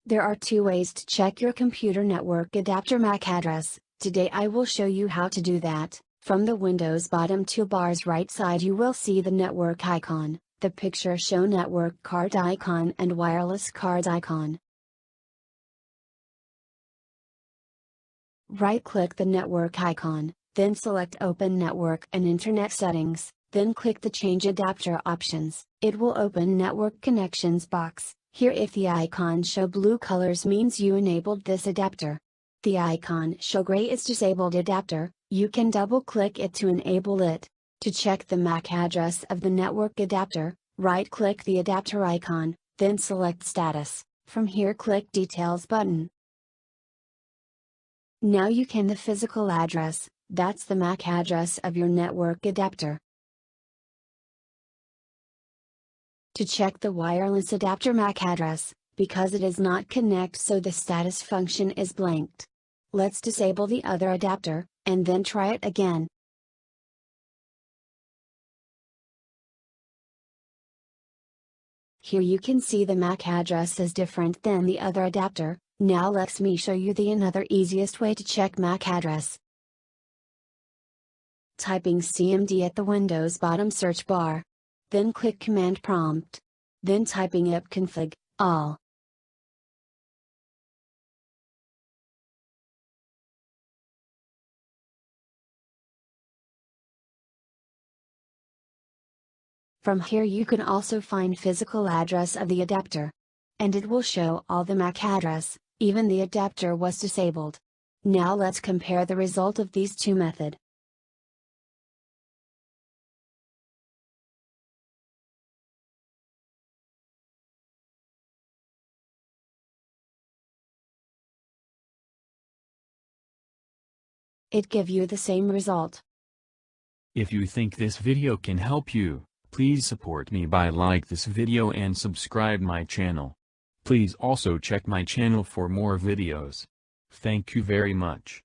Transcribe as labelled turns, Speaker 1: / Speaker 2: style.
Speaker 1: There are two ways to check your computer network adapter MAC address. Today I will show you how to do that. From the Windows bottom toolbar's right side you will see the network icon, the picture show network card icon and wireless card icon. Right-click the network icon, then select Open Network and Internet Settings, then click the Change Adapter options. It will open Network Connections box. Here if the icon show blue colors means you enabled this adapter. The icon show gray is disabled adapter, you can double-click it to enable it. To check the MAC address of the network adapter, right-click the adapter icon, then select Status. From here click Details button. Now you can the physical address, that's the MAC address of your network adapter. To check the wireless adapter MAC address, because it is not connect so the status function is blanked. Let's disable the other adapter, and then try it again. Here you can see the MAC address is different than the other adapter. Now let me show you the another easiest way to check MAC address. Typing CMD at the Windows bottom search bar. Then click Command Prompt. Then typing ipconfig, all. From here you can also find physical address of the adapter. And it will show all the MAC address, even the adapter was disabled. Now let's compare the result of these two methods. It give you the same result.
Speaker 2: If you think this video can help you, please support me by like this video and subscribe my channel. Please also check my channel for more videos. Thank you very much.